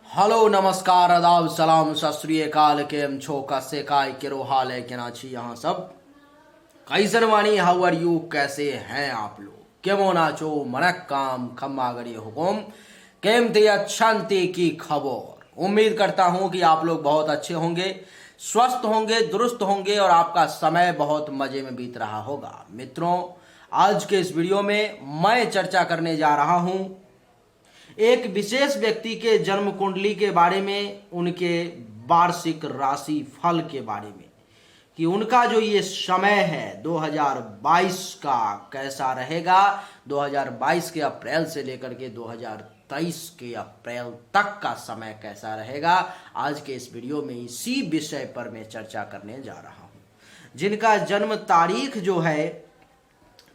Hello नमस्कार आदाब सलाम सत श्री अकाल केम छो कसे काय केरो हाल है केना छी यहाँ सब कैसन वाणी हाउ आर यू कैसे हैं आप लोग केमो नाचो मनक काम खम्मा गड़ी हुकुम केम ते अच्छांति की खबर। उम्मीद करता हूँ कि आप लोग बहुत अच्छे होंगे, स्वस्थ होंगे, दुरुस्त होंगे और आपका समय बहुत मजे में बीत रहा होगा। मित्रों, आज के इस वीडियो में मैं चर्चा करने जा रहा हूँ एक विशेष व्यक्ति के जन्म कुंडली के बारे में, उनके वार्षिक राशि फल के बारे में कि उनका जो ये समय है 2022 का कैसा रहेगा। 2022 के अप्रैल से लेकर के 2023 के अप्रैल तक का समय कैसा रहेगा। आज के इस वीडियो में इसी विषय पर मैं चर्चा करने जा रहा हूं। जिनका जन्म तारीख जो है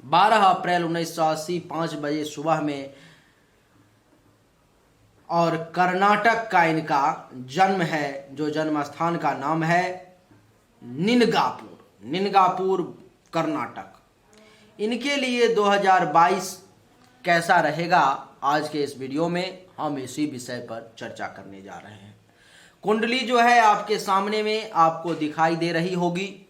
12 अप्रैल 1980 5 बजे सुबह में और कर्नाटक का इनका जन्म है, जो जन्म स्थान का नाम है निनगापुर कर्नाटक। इनके लिए 2022 कैसा रहेगा, आज के इस वीडियो में हम इसी विषय पर चर्चा करने जा रहे हैं। कुंडली जो है आपके सामने में आपको दिखाई दे रही होगी।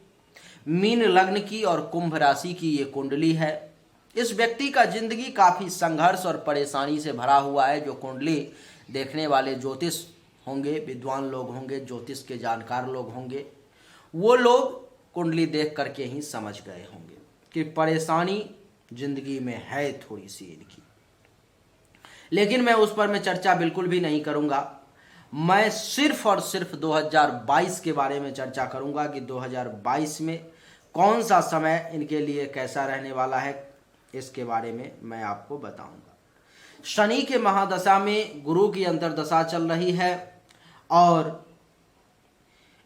मीन लग्न की और कुंभ राशि की ये कुंडली है। इस व्यक्ति का जिंदगी काफी संघर्ष और परेशानी से भरा हुआ है। जो कुंडली देखने वाले ज्योतिष होंगे, विद्वान लोग होंगे, ज्योतिष के जानकार लोग होंगे, वो लोग कुंडली देख करके ही समझ गए होंगे कि परेशानी जिंदगी में है थोड़ी सी इनकी। लेकिन मैं उस पर चर्चा बिल्कुल भी नहीं करूंगा। मैं सिर्फ और सिर्फ 2022 के बारे में चर्चा करूंगा कि 2022 में कौन सा समय इनके लिए कैसा रहने वाला है, इसके बारे में मैं आपको बताऊंगा। शनि के महादशा में गुरु की अंतर्दशा चल रही है और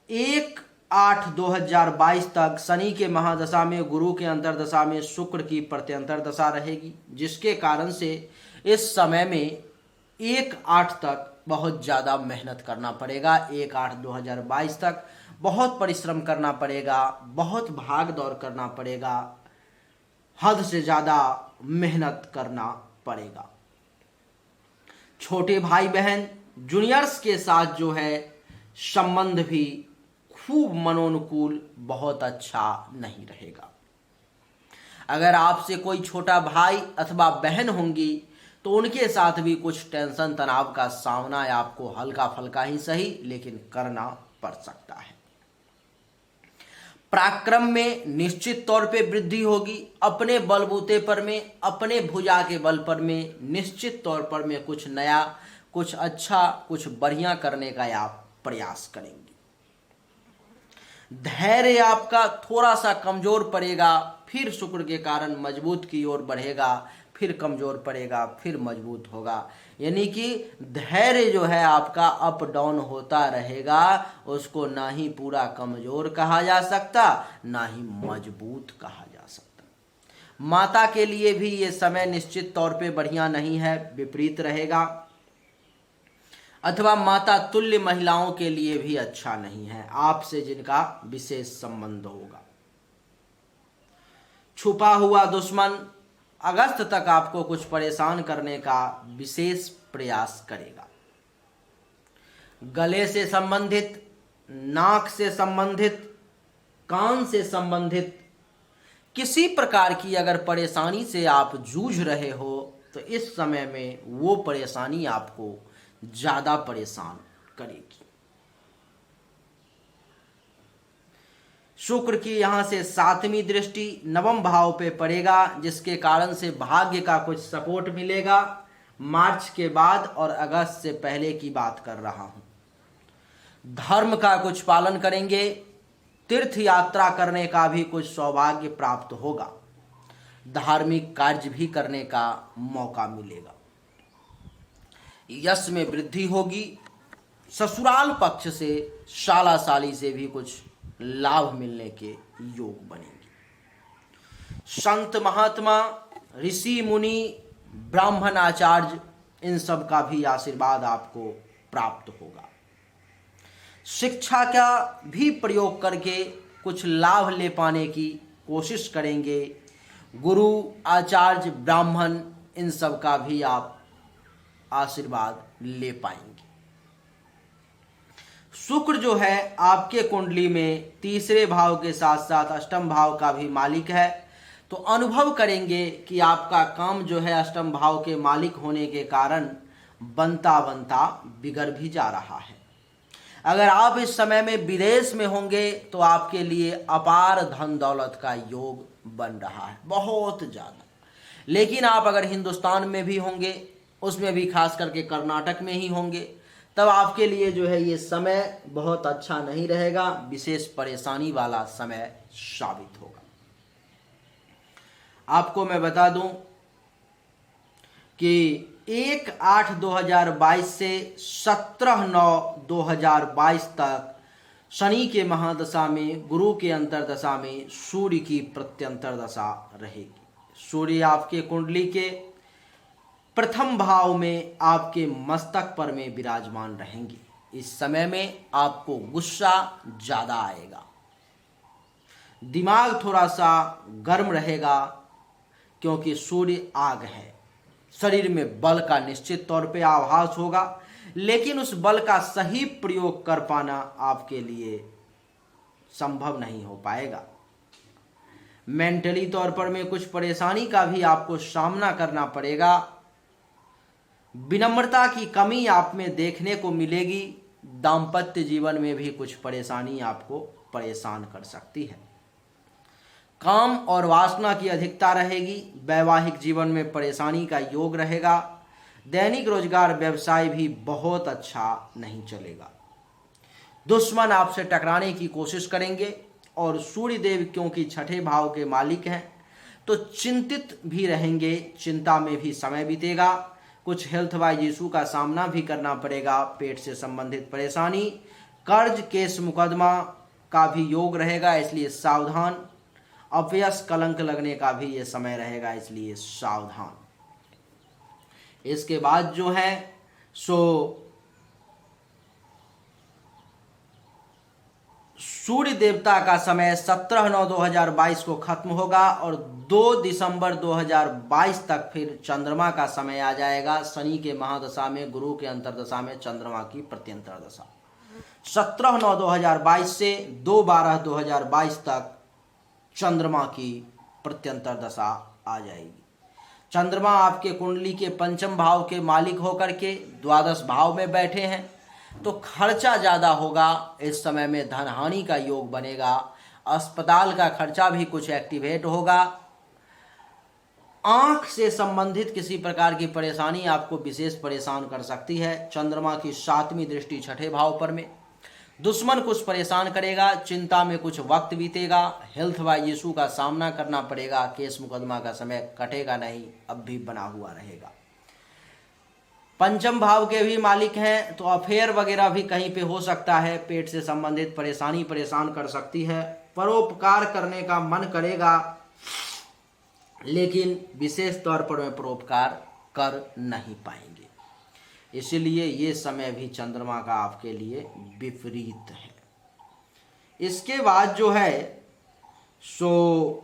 1/8/2022 तक शनि के महादशा में गुरु के अंतर्दशा में शुक्र की प्रत्यंतर दशा रहेगी, जिसके कारण से इस समय में 1/8 तक बहुत ज़्यादा मेहनत करना पड़ेगा। 1/8/2022 तक बहुत परिश्रम करना पड़ेगा, बहुत भाग दौड़ करना पड़ेगा, हद से ज़्यादा मेहनत करना पड़ेगा। छोटे भाई बहन जूनियर्स के साथ जो है संबंध भी खूब मनोनुकूल बहुत अच्छा नहीं रहेगा। अगर आपसे कोई छोटा भाई अथवा बहन होंगी तो उनके साथ भी कुछ टेंशन तनाव का सामना आपको हल्का फल्का ही सही लेकिन करना पड़ सकता है। पराक्रम में निश्चित तौर पे वृद्धि होगी। अपने बलबूते पर में, अपने भुजा के बल पर में निश्चित तौर पर में कुछ नया, कुछ अच्छा, कुछ बढ़िया करने का आप प्रयास करेंगे। धैर्य आपका थोड़ा सा कमजोर पड़ेगा, फिर शुक्र के कारण मजबूत की ओर बढ़ेगा, फिर कमजोर पड़ेगा, फिर मजबूत होगा। यानी कि धैर्य जो है आपका अप डाउन होता रहेगा। उसको ना ही पूरा कमजोर कहा जा सकता, ना ही मजबूत कहा जा सकता। माता के लिए भी ये समय निश्चित तौर पे बढ़िया नहीं है, विपरीत रहेगा, अथवा माता तुल्य महिलाओं के लिए भी अच्छा नहीं है, आपसे जिनका विशेष संबंध होगा। छुपा हुआ दुश्मन अगस्त तक आपको कुछ परेशान करने का विशेष प्रयास करेगा। गले से संबंधित, नाक से संबंधित, कान से संबंधित किसी प्रकार की अगर परेशानी से आप जूझ रहे हो तो इस समय में वो परेशानी आपको ज्यादा परेशान करेगी। शुक्र की यहां से 7वीं दृष्टि नवम भाव पे पड़ेगा, जिसके कारण से भाग्य का कुछ सपोर्ट मिलेगा। मार्च के बाद और अगस्त से पहले की बात कर रहा हूं। धर्म का कुछ पालन करेंगे, तीर्थ यात्रा करने का भी कुछ सौभाग्य प्राप्त होगा, धार्मिक कार्य भी करने का मौका मिलेगा। यश में वृद्धि होगी। ससुराल पक्ष से, शाला साली से भी कुछ लाभ मिलने के योग बनेंगे। संत महात्मा, ऋषि मुनि, ब्राह्मण आचार्य, इन सब का भी आशीर्वाद आपको प्राप्त होगा। शिक्षा का भी प्रयोग करके कुछ लाभ ले पाने की कोशिश करेंगे। गुरु, आचार्य, ब्राह्मण, इन सब का भी आप आशीर्वाद ले पाएंगे। शुक्र जो है आपके कुंडली में तीसरे भाव के साथ साथ अष्टम भाव का भी मालिक है, तो अनुभव करेंगे कि आपका काम जो है अष्टम भाव के मालिक होने के कारण बनता बनता बिगड़ भी जा रहा है। अगर आप इस समय में विदेश में होंगे तो आपके लिए अपार धन दौलत का योग बन रहा है, बहुत ज़्यादा। लेकिन आप अगर हिंदुस्तान में भी होंगे, उसमें भी खास करके कर्नाटक में ही होंगे, तब आपके लिए जो है ये समय बहुत अच्छा नहीं रहेगा, विशेष परेशानी वाला समय साबित होगा। आपको मैं बता दूं कि 1/8/2022 से 17/9/2022 तक शनि के महादशा में, गुरु के अंतरदशा में सूर्य की प्रत्यंतर दशा रहेगी। सूर्य आपके कुंडली के प्रथम भाव में आपके मस्तक पर में विराजमान रहेंगे। इस समय में आपको गुस्सा ज़्यादा आएगा, दिमाग थोड़ा सा गर्म रहेगा, क्योंकि सूर्य आग है। शरीर में बल का निश्चित तौर पे आभास होगा, लेकिन उस बल का सही प्रयोग कर पाना आपके लिए संभव नहीं हो पाएगा। मेंटली तौर पर में कुछ परेशानी का भी आपको सामना करना पड़ेगा। विनम्रता की कमी आप में देखने को मिलेगी। दाम्पत्य जीवन में भी कुछ परेशानी आपको परेशान कर सकती है। काम और वासना की अधिकता रहेगी। वैवाहिक जीवन में परेशानी का योग रहेगा। दैनिक रोजगार व्यवसाय भी बहुत अच्छा नहीं चलेगा। दुश्मन आपसे टकराने की कोशिश करेंगे, और सूर्य देव क्योंकि छठे भाव के मालिक हैं तो चिंतित भी रहेंगे, चिंता में भी समय बीतेगा। कुछ हेल्थ वाइज इशू का सामना भी करना पड़ेगा, पेट से संबंधित परेशानी, कर्ज केस मुकदमा का भी योग रहेगा, इसलिए सावधान। अपयश कलंक लगने का भी ये समय रहेगा, इसलिए सावधान। इसके बाद जो है सो सूर्य देवता का समय 17/9/2022 को खत्म होगा, और 2 दिसंबर 2022 तक फिर चंद्रमा का समय आ जाएगा। शनि के महादशा में, गुरु के अंतरदशा में चंद्रमा की प्रत्यंतर दशा 17/9/2022 से 2/12/2022 तक चंद्रमा की प्रत्यंतर दशा आ जाएगी। चंद्रमा आपके कुंडली के पंचम भाव के मालिक होकर के द्वादश भाव में बैठे हैं, तो खर्चा ज़्यादा होगा। इस समय में धन हानि का योग बनेगा। अस्पताल का खर्चा भी कुछ एक्टिवेट होगा। आंख से संबंधित किसी प्रकार की परेशानी आपको विशेष परेशान कर सकती है। चंद्रमा की 7वीं दृष्टि छठे भाव पर में, दुश्मन कुछ परेशान करेगा, चिंता में कुछ वक्त बीतेगा, हेल्थ वाइज इशू का सामना करना पड़ेगा, केस मुकदमा का समय कटेगा नहीं, अब भी बना हुआ रहेगा। पंचम भाव के भी मालिक हैं, तो अफेयर वगैरह भी कहीं पे हो सकता है। पेट से संबंधित परेशानी परेशान कर सकती है। परोपकार करने का मन करेगा, लेकिन विशेष तौर पर वे परोपकार कर नहीं पाएंगे। इसलिए ये समय भी चंद्रमा का आपके लिए विपरीत है। इसके बाद जो है सो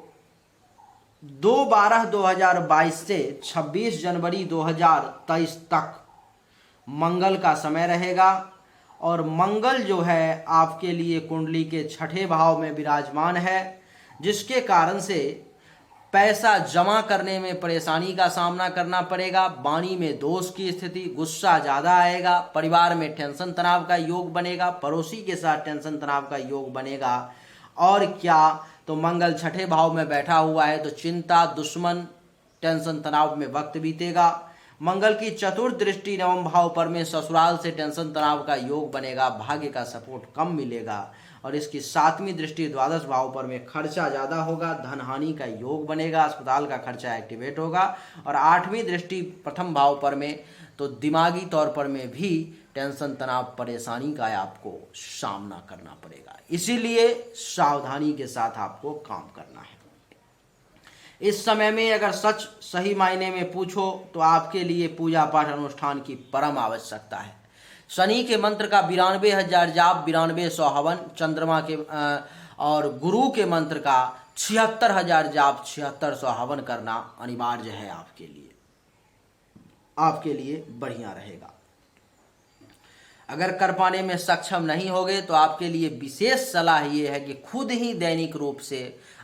2/12/2022 से 26 जनवरी 2023 तक मंगल का समय रहेगा, और मंगल जो है आपके लिए कुंडली के छठे भाव में विराजमान है, जिसके कारण से पैसा जमा करने में परेशानी का सामना करना पड़ेगा। वाणी में दोष की स्थिति, गुस्सा ज़्यादा आएगा, परिवार में टेंशन तनाव का योग बनेगा, पड़ोसी के साथ टेंशन तनाव का योग बनेगा। और क्या, तो मंगल छठे भाव में बैठा हुआ है, तो चिंता, दुश्मन, टेंशन तनाव में वक्त बीतेगा। मंगल की चतुर्थ दृष्टि नवम भाव पर में, ससुराल से टेंशन तनाव का योग बनेगा, भाग्य का सपोर्ट कम मिलेगा। और इसकी 7वीं दृष्टि द्वादश भाव पर में, खर्चा ज़्यादा होगा, धन हानि का योग बनेगा, अस्पताल का खर्चा एक्टिवेट होगा। और 8वीं दृष्टि प्रथम भाव पर में, तो दिमागी तौर पर में भी टेंशन तनाव परेशानी का आपको सामना करना पड़ेगा। इसीलिए सावधानी के साथ आपको काम करना है। इस समय में अगर सच सही मायने में पूछो तो आपके लिए पूजा पाठ अनुष्ठान की परम आवश्यकता है। शनि के मंत्र का 92,000 जाप, 9200 हवन, चंद्रमा के और गुरु के मंत्र का 76,000 जाप, 7600 हवन करना अनिवार्य है आपके लिए बढ़िया रहेगा। अगर कर पाने में सक्षम नहीं होगे तो आपके लिए विशेष सलाह ये है कि खुद ही दैनिक रूप से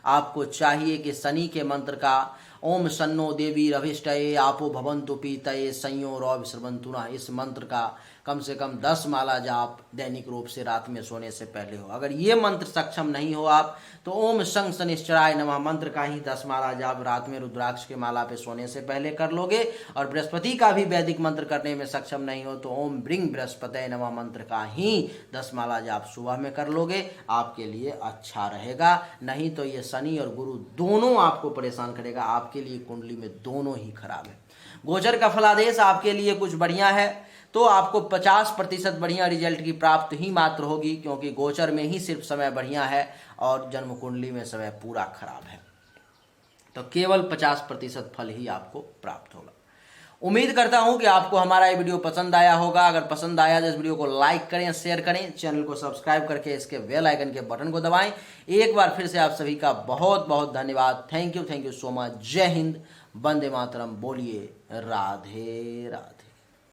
आपको चाहिए कि शनि के मंत्र का ओम सन्नो देवी रविष्टये आपो भवन्तु पीतये संयो विश्रवन्तु ना, इस मंत्र का कम से कम 10 माला जाप दैनिक रूप से रात में सोने से पहले हो। अगर ये मंत्र सक्षम नहीं हो आप तो ओम शं शनिश्चराय नमः मंत्र का ही 10 माला जाप रात में रुद्राक्ष के माला पे सोने से पहले कर लोगे। और बृहस्पति का भी वैदिक मंत्र करने में सक्षम नहीं हो तो ओम ब्रिंग बृहस्पतये नमः मंत्र का ही 10 माला जाप सुबह में कर लोगे, आपके लिए अच्छा रहेगा। नहीं तो ये शनि और गुरु दोनों आपको परेशान करेगा, आपके लिए कुंडली में दोनों ही खराब है। गोचर का फलादेश आपके लिए कुछ बढ़िया है तो आपको 50% बढ़िया रिजल्ट की प्राप्त ही मात्र होगी, क्योंकि गोचर में ही सिर्फ समय बढ़िया है और जन्म कुंडली में समय पूरा खराब है, तो केवल 50% फल ही आपको प्राप्त होगा। उम्मीद करता हूं कि आपको हमारा ये वीडियो पसंद आया होगा। अगर पसंद आया तो इस वीडियो को लाइक करें, शेयर करें, चैनल को सब्सक्राइब करके इसके बेल आइकन के बटन को दबाएं। एक बार फिर से आप सभी का बहुत बहुत धन्यवाद। Thank you so much. जय हिंद, वंदे मातरम। बोलिए राधे राधे।